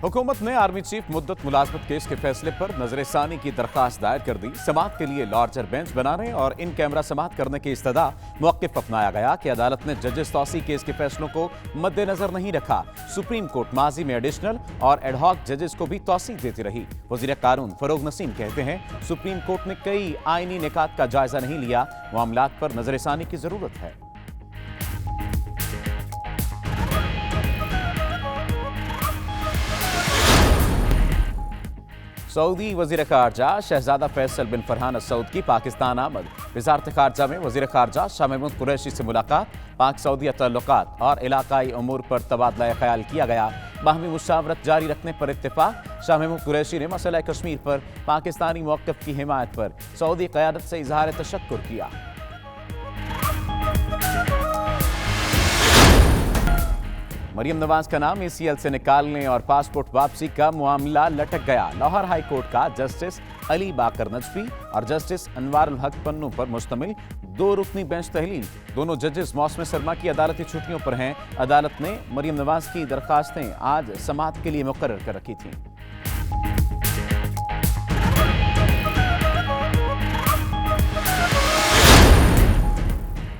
हुकूमत ने army chief मुद्दत मुलाजमत केस के फैसले पर नजरसानी की दरखास्त दायर कर दी। समाअत के लिए लार्जर बेंच बनाने और इन कैमरा समाअत करने की इस्तदा मौक़िफ़ अपनाया गया कि अदालत ने जजेस तौसी केस के फैसलों को मद्देनजर नहीं रखा। सुप्रीम कोर्ट माजी में एडिशनल और एडहॉक जजेस को भी तौसी देती रही। वज़ीर कानून फरोग नसीम कहते हैं, सुप्रीम कोर्ट ने कई आईनी निकात का जायजा नहीं लिया, मामलात पर नजरसानी की जरूरत है। सऊदी वज़ीर ख़ारजा शहजादा फैसल बिन फरहान अल सऊद की पाकिस्तान आमद। वज़ारत ख़ारजा में वज़ीर ख़ारजा शाह महमूद कुरैशी से मुलाकात, पाक सऊदी तल्लुकात और इलाकाई उमूर पर तबादला ख्याल किया गया। बाहमी मुशावरत जारी रखने पर इत्तेफाक। शाह महमूद कुरैशी ने मसला कश्मीर पर पाकिस्तानी मौक़िफ़ की हिमायत पर सऊदी क़यादत से इज़हार तशक्कुर किया। मरियम नवाज का नाम ECL से निकालने और पासपोर्ट वापसी का मामला लटक गया। लाहौर हाई कोर्ट का जस्टिस अली बाकर नजफी और जस्टिस अनवारुल हक पन्नू पर मुश्तमिल 2 रुकनी बेंच तहलील। दोनों जजेस मौसम सरमा की अदालती छुट्टियों पर हैं। अदालत ने मरियम नवाज की दरखास्तें आज समाअत के लिए मुकर्रर कर रखी थीं।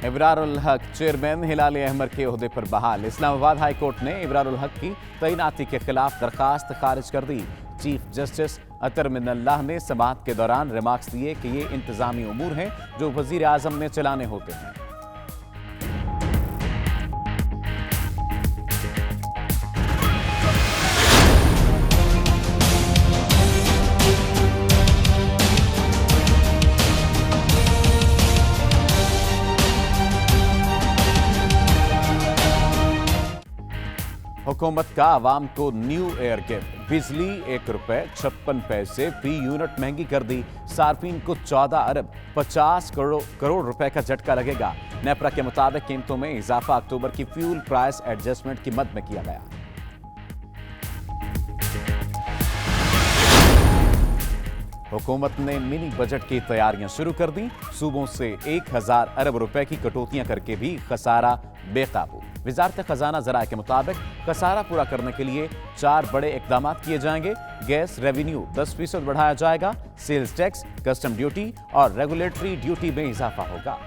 इब्रारुल हक चेयरमैन हिलाल अहमद के ओहदे पर बहाल। इस्लामाबाद हाई कोर्ट ने इब्रारुल हक की तैनाती के खिलाफ दरखास्त खारिज कर दी। चीफ जस्टिस अतर मिनल्लाह ने समाअत के दौरान रिमार्क्स दिए कि ये इंतजामी उमूर हैं जो वजीर आजम ने चलाने होते हैं। हुकूमत का आवाम को न्यू एयर गिफ्ट। बिजली ₹1.56 फी यूनिट महंगी कर दी। सार्फिन को 14 अरब 50 करोड़ रुपए का झटका लगेगा। नेपरा के मुताबिक कीमतों में इजाफा अक्टूबर की फ्यूल प्राइस एडजस्टमेंट की मद में किया गया। हुकूमत ने मिनी बजट की तैयारियां शुरू कर दी। सूबों से 1000 अरब रुपए की कटौतियां करके भी खसारा बेकाबू। वजारत खजाना जराये के मुताबिक खसारा पूरा करने के लिए 4 बड़े इकदाम किए जाएंगे। गैस रेवेन्यू 10% बढ़ाया जाएगा। सेल्स टैक्स, कस्टम ड्यूटी और रेगुलेटरी ड्यूटी में इजाफा होगा।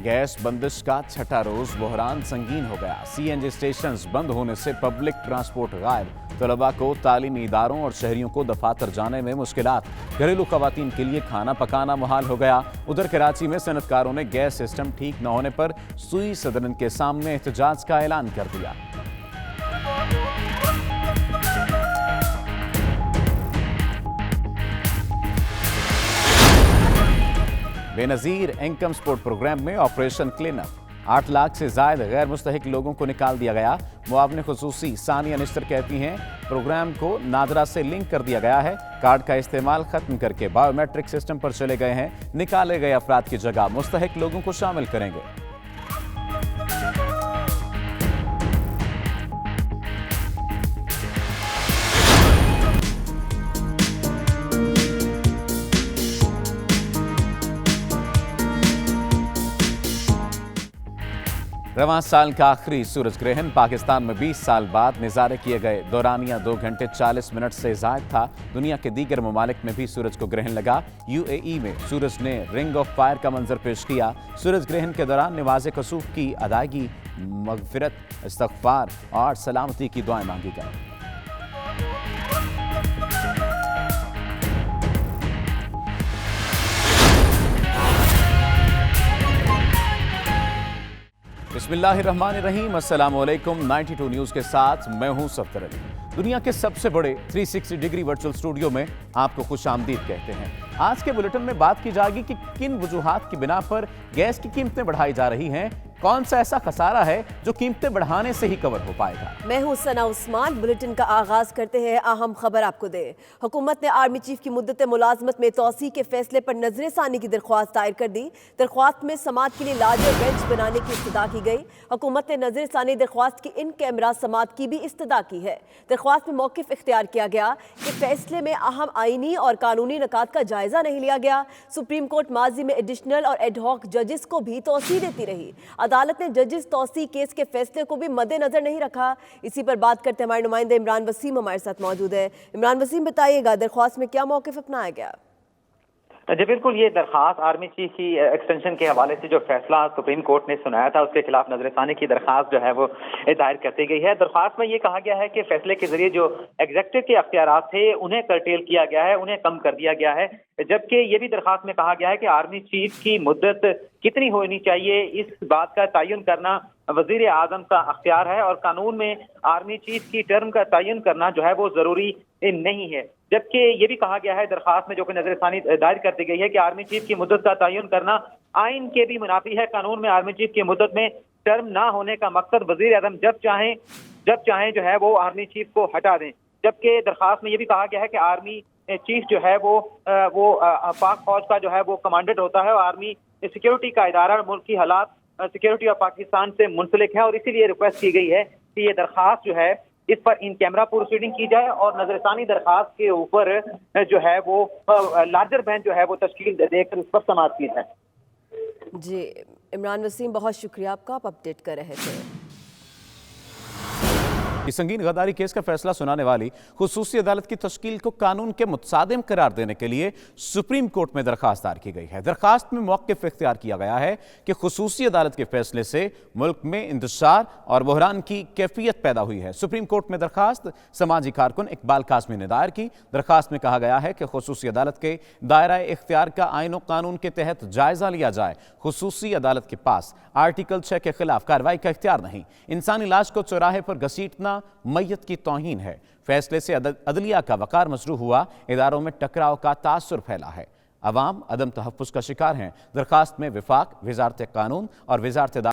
गैस बंदिश का छठा रोज बहरान संगीन हो गया। CNG स्टेशन बंद होने से पब्लिक ट्रांसपोर्ट गायब। तलबा को तालीमी इदारों और शहरियों को दफातर जाने में मुश्किलात। घरेलू खवातीन के लिए खाना पकाना मुहाल हो गया। उधर कराची में सनतकारों ने गैस सिस्टम ठीक न होने पर सुई सदन के सामने एहतजाज का ऐलान कर दिया। बेनजीर इनकम सपोर्ट प्रोग्राम में ऑपरेशन क्लीनअप। 8 लाख से ज्यादा गैर मुस्तहिक लोगों को निकाल दिया गया। मुआवने खुसूसी सानिया निश्तर कहती हैं, प्रोग्राम को नादरा से लिंक कर दिया गया है। कार्ड का इस्तेमाल खत्म करके बायोमेट्रिक सिस्टम पर चले गए हैं। निकाले गए अफराद की जगह मुस्तहिक लोगों को शामिल करेंगे। रवां साल का आखिरी सूरज ग्रहण पाकिस्तान में 20 साल बाद निजारे किए गए। दौरानिया 2 घंटे 40 मिनट से जायद था। दुनिया के दीगर ममालिक में भी सूरज को ग्रहण लगा। UAE में सूरज ने रिंग ऑफ फायर का मंजर पेश किया। सूरज ग्रहण के दौरान नवाज़े कसूफ की अदायगी, मगफिरत, इस्तग़फ़ार और सलामती की दुआएं मांगी गई। बिस्मिल्लाहिर्रहमानिर्रहीम। अस्सलामुअलैकुम। 92 न्यूज़ के साथ मैं हूं सफदर अली। दुनिया के सबसे बड़े 360 डिग्री वर्चुअल स्टूडियो में आपको खुशामदीद कहते हैं। आज के बुलेटिन में बात की जाएगी कि किन वजूहात की बिना पर गैस की कीमतें बढ़ाई जा रही हैं, कौन सा ऐसा खसारा है जो कीमतें बढ़ाने से ही कवर हो पाएगा? मैं हूं सना उस्मान। बुलेटिन का आगाज करते हैं। अहम खबर आपको दे। हुकूमत ने आर्मी चीफ की मुद्दत मुलाजमत में तोसी के फैसले पर नजरसानी की दरख्वास्त दायर कर दी। दरख्वास्त में समात के लिए लार्जर बेंच बनाने की इस्तदा की गई। हुकूमत ने नजरसानी दरख्वास्त की इन कैमरा समात की भी इस्तदा की है। दरख्वास्त में मौक़िफ़ इख्तियार किया गया कि फैसले में अहम आईनी और कानूनी निकात का जायजा नहीं लिया गया। सुप्रीम कोर्ट माजी में एडिशनल और एडहॉक जजेस को भी तोसी देती रही। अदालत ने जजेस तौसी केस के फैसले को भी मद्देनजर नहीं रखा। इसी पर बात करते हमारे नुमाइंदे इमरान वसीम हमारे साथ मौजूद है। इमरान वसीम, बताइएगा दरख्वास्त में क्या मौक़िफ़ अपनाया गया? जी बिल्कुल, ये दरखास्त आर्मी चीफ की एक्सटेंशन के हवाले से जो फैसला सुप्रीम कोर्ट ने सुनाया था उसके खिलाफ नजरसानी की दरखास्त जो है वो दायर करती गई है। दरखास्त में ये कहा गया है कि फैसले के जरिए जो एग्जेक्टिव के अख्तियारात थे उन्हें कर्टेल किया गया है, उन्हें कम कर दिया गया है। जबकि ये भी दरखास्त में कहा गया है कि आर्मी चीफ की मुद्दत कितनी होनी चाहिए इस बात का तयन करना वजीर आजम का अख्तियार है और कानून में आर्मी चीफ की टर्म का तयन करना जो है वो जरूरी नहीं है। जबकि ये भी कहा गया है दरखास्त में जो कि नजरसानी दायर कर दी गई है कि आर्मी चीफ की मुद्दत का तयन करना आइन के भी मुनाफी है। कानून में आर्मी चीफ की मुद्दत में टर्म ना होने का मकसद वजीर आजम जब चाहें जो है वो आर्मी चीफ को हटा दें। जबकि दरखास्त में ये भी कहा गया है कि आर्मी चीफ जो है वो पाक फौज का जो है वो कमांडेंट होता है और आर्मी सिक्योरिटी का इदारा मुल्क की हालात सिक्योरिटी और पाकिस्तान से मुंसलिक है और इसीलिए रिक्वेस्ट की गई है कि ये दरखास्त जो है इस पर इन कैमरा प्रोसीडिंग की जाए और नजरसानी दरखास्त के ऊपर जो है वो लार्जर बेंच जो है वो तश्कील देकर इस पर समाअत की जाए। जी इमरान वसीम, बहुत शुक्रिया आपका, आप अपडेट कर रहे थे। इस संगीन गद्दारी केस का फैसला सुनाने वाली खुसूसी अदालत की तश्कील को कानून के मुतसादिम करार देने के लिए सुप्रीम कोर्ट में दरखास्त दायर की गई है। दरखास्त में मौक़िफ़ इख्तियार किया गया है कि खुसूसी अदालत के फैसले से मुल्क में इंतशार और बहरान की कैफियत पैदा हुई है। सुप्रीम कोर्ट में दरखास्त समाजी कारकुन इकबाल कासमी ने दायर की। दरखास्त में कहा गया है कि खुसूसी अदालत के दायरा इख्तियार का आइन और कानून के तहत जायजा लिया जाए। खुसूसी अदालत के पास आर्टिकल 6 के खिलाफ कार्रवाई का इख्तियार नहीं। इंसानी लाश को चौराहे पर घसीटना मैयत की तौहीन है। फैसले से अदलिया का वकार मजरूह हुआ, इदारों में टकराव का तासुर फैला है, अवाम अदम तहफ़्फ़ुज़ का शिकार हैं। दरखास्त में विफाक, वज़ारत कानून और वज़ारत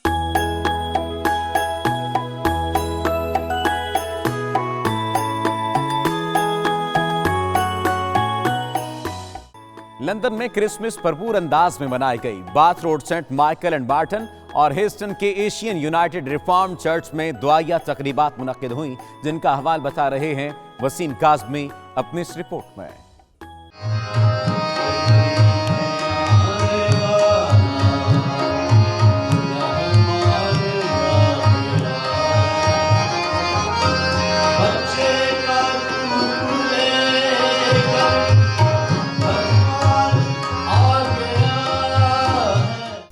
लंदन में क्रिसमस भरपूर अंदाज में मनाई गई। Bath Road Saint Michael and Martin और ह्यूस्टन के एशियन यूनाइटेड रिफॉर्म चर्च में दुआया तकरीबात मुनक्किद हुई, जिनका हवाल बता रहे हैं वसीम काज़मी अपनी इस रिपोर्ट में।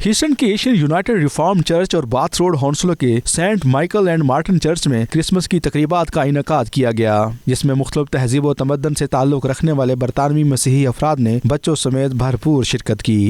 ह्यूस्टन के एशियन यूनाइटेड रिफॉर्म चर्च और बाथ रोड हॉन्सलो के Saint Michael and Martin church में क्रिसमस की तकरीबात का इनेकाद किया गया, जिसमें मुख्तलिफ तहजीब व तमद्दन से ताल्लुक रखने वाले बरतानवी मसीही अफराद ने बच्चों समेत भरपूर शिरकत की।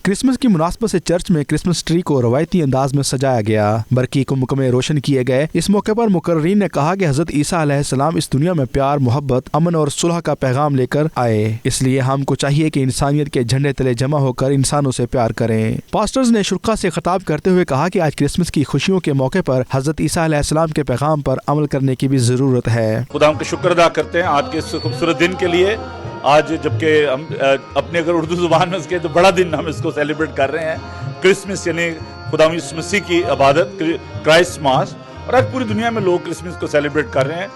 क्रिसमस की मुनासबत से चर्च में क्रिसमस ट्री को रवायती अंदाज में सजाया गया, बरकी कुमकुमे रोशन किए गए। इस मौके पर मुकर्रीन ने कहा कि हजरत ईसा अलैहिस्सलाम इस दुनिया में प्यार, मोहब्बत, अमन और सुलह का पैगाम लेकर आए, इसलिए हमको चाहिए कि इंसानियत के झंडे तले जमा होकर इंसानों से प्यार करें। पास्टर्स ने शुरका से खिताब करते हुए कहा कि आज क्रिसमस की खुशियों के मौके पर हजरत ईसा अलैहिस्सलाम के पैगाम पर अमल करने की भी जरूरत है। खुदा का शुक्र अदा करते हैं आज के इस खूबसूरत दिन के लिए। आज जबकि हम अपने अगर उर्दू जुबान में इसके तो बड़ा दिन हम इसको सेलिब्रेट कर रहे हैं, क्रिसमस यानी खुदा यीशु मसीह की इबादत, क्राइस्ट मास, और आज पूरी दुनिया में लोग क्रिसमस को सेलिब्रेट कर रहे हैं।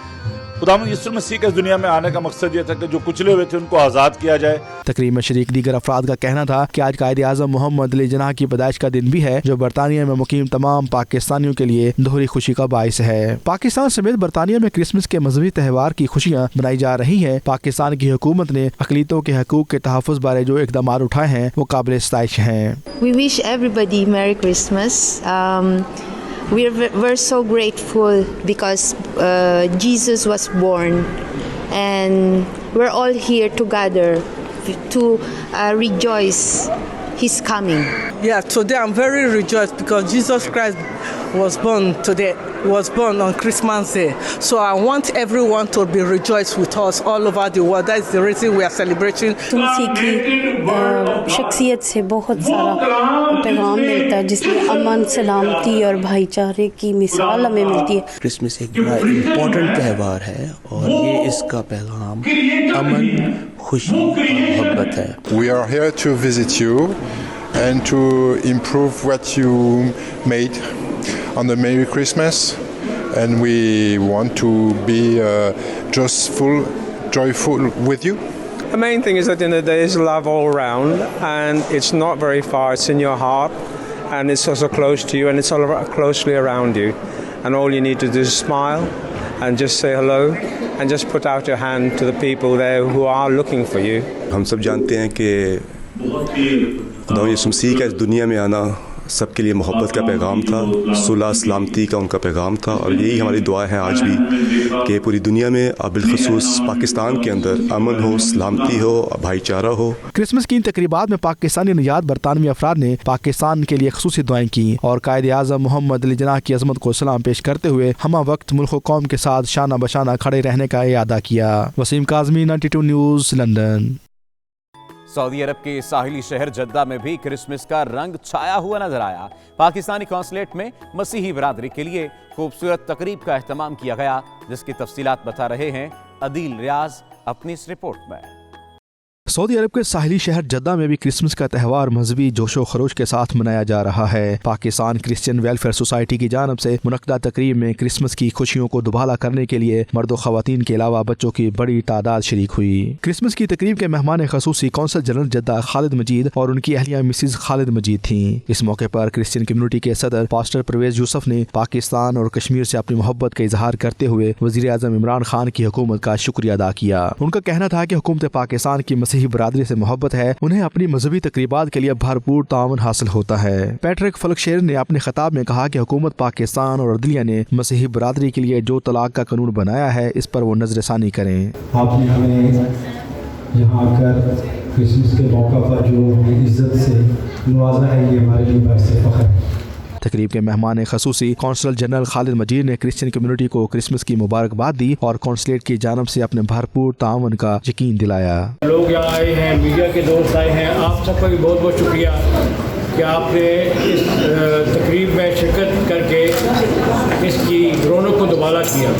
खुदा यीशु मसीह के इस दुनिया में आने का मकसद ये था कि जो कुचले हुए थे उनको आज़ाद किया जाए। तकरीब में शरीक दीगर अफराद का कहना था कि आज कायदे आज़म मोहम्मद अली जिन्नाह की पैदाइश का दिन भी है, जो बरतानिया में मुकीम तमाम पाकिस्तानियों के लिए दोहरी खुशी का बाइस है। पाकिस्तान समेत बरतानिया में क्रिसमस के मजहबी त्यौहार की खुशियाँ मनाई जा रही है। पाकिस्तान की हुकूमत ने अक़लियतों के हकूक़ के तहफ़्फ़ुज़ बारे जो इक़दाम उठाए हैं वो काबिल इस्ताइश हैं। We wish everybody Merry Christmas. We're so grateful because Jesus was born, and we're all here together to rejoice His coming. Yeah, today I'm very rejoiced because Jesus Christ was born today, was born on Christmas Day. So I want everyone to be rejoiced with us all over the world. That is the reason we are celebrating. तुलसी की शख्सियत से बहुत सारा पैगाम मिलता है, जिसमें अमन, सलामती और भाईचारे की मिसाल हमें मिलती है। क्रिसमस एक बड़ा इम्पोर्टेंट त्यौहार है और ये इसका पैगाम अमन, खुशी और मोहब्बत है। We are here to visit you and to improve what you made on the Merry Christmas, and we want to be joyful with you. The main thing is that in the day is love all around, and it's not very far. It's in your heart, and it's also close to you, and it's all closely around you. And all you need to do is smile and just say hello, and just put out your hand to the people there who are looking for you. हम सब जानते हैं कि खुदा यीशु मसीह का इस दुनिया में आना सबके लिए मोहब्बत का पैगाम था, सुलह सलामती का उनका पैगाम था, और यही हमारी दुआ है आज भी कि पूरी दुनिया में और बिलखसूस पाकिस्तान के अंदर अमन हो, सलामती हो, भाईचारा हो। क्रिसमस की इन तकरीबात में पाकिस्तानी निजात बरतानवी अफराद ने पाकिस्तान के लिए खुसूसी दुआएं की और कायदे आज़म मोहम्मद अली जिन्नाह की अजमत को सलाम पेश करते हुए हमा वक्त मुल्क कौम के साथ शाना बशाना खड़े रहने का इरादा किया। Wasim Kazmi, 92 news, London. Saudi Arab के साहिली शहर जद्दा में भी क्रिसमस का रंग छाया हुआ नजर आया। पाकिस्तानी कॉन्सुलेट में मसीही बिरादरी के लिए खूबसूरत तकरीब का एहतमाम किया गया, जिसकी तफसीलात बता रहे हैं अदील रियाज अपनी इस रिपोर्ट में। सऊदी अरब के साहिली शहर जद्दा में भी क्रिसमस का त्यौहार मजहबी जोशो खरोश के साथ मनाया जा रहा है। पाकिस्तान क्रिश्चियन वेलफेयर सोसाइटी की जानब से मुनक्दा तकरीब में क्रिसमस की खुशियों को दुबाला करने के लिए मर्द व खवातीन के अलावा बच्चों की बड़ी तादाद शरीक हुई। क्रिसमस की तकरीब के मेहमान खसूसी कौंसल जनरल जद्दा खालिद मजीद और उनकी अहलिया मिसिज खालिद मजीद थी। इस मौके पर क्रिश्चियन कम्युनिटी के सदर पास्टर परवेज यूसुफ ने पाकिस्तान और कश्मीर से अपनी मोहब्बत का इजहार करते हुए वजीर आजम इमरान खान की हुकूमत का शुक्रिया अदा किया। उनका कहना था कि हुकूमत पाकिस्तान की मसीही बरादरी से मोहब्बत है, उन्हें अपनी मजहबी तकरीबात के लिए भरपूर ताउन हासिल होता है। पैट्रिक फलकशेर ने अपने खिताब में कहा कि हुकूमत पाकिस्तान और अदलिया ने मसीही बरादरी के लिए जो तलाक का कानून बनाया है, इस पर वो नजरसानी करें। आपने हमें यहाँ आकर क्रिसमस के मौका पर जो इज्जत से नवाजा है, ये हमारे लिए बाइस फख्र है। तकरीब के मेहमान खसूसी कौंसल जनरल खालिद मजीद ने क्रिश्चियन कम्युनिटी को क्रिसमस की मुबारकबाद दी और कौंसलेट की जानब से अपने भरपूर ताउन का यकीन दिलाया। लोग यहाँ आए हैं, मीडिया के दोस्त आए हैं, आप सबका भी बहुत बहुत शुक्रिया कि आपने इस तकरीब में शिरकत करके इसकी रौनक को दुबाला किया।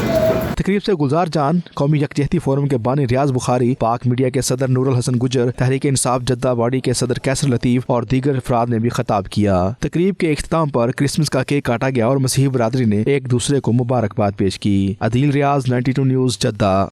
तकरीब से गुलजार जान, कौमी यकजहती फोरम के बानी रियाज बुखारी, पाक मीडिया के सदर नूरुल हसन गुजर, तहरीक इंसाफ जद्दा बॉडी के सदर कैसर लतीफ और दीगर अफराद ने भी खिताब किया। तकरीब के इख्तिताम पर क्रिसमस का केक काटा गया और मसीही बरादरी ने एक दूसरे को मुबारकबाद पेश की। अदील रियाज, 92 न्यूज़, जद्दा।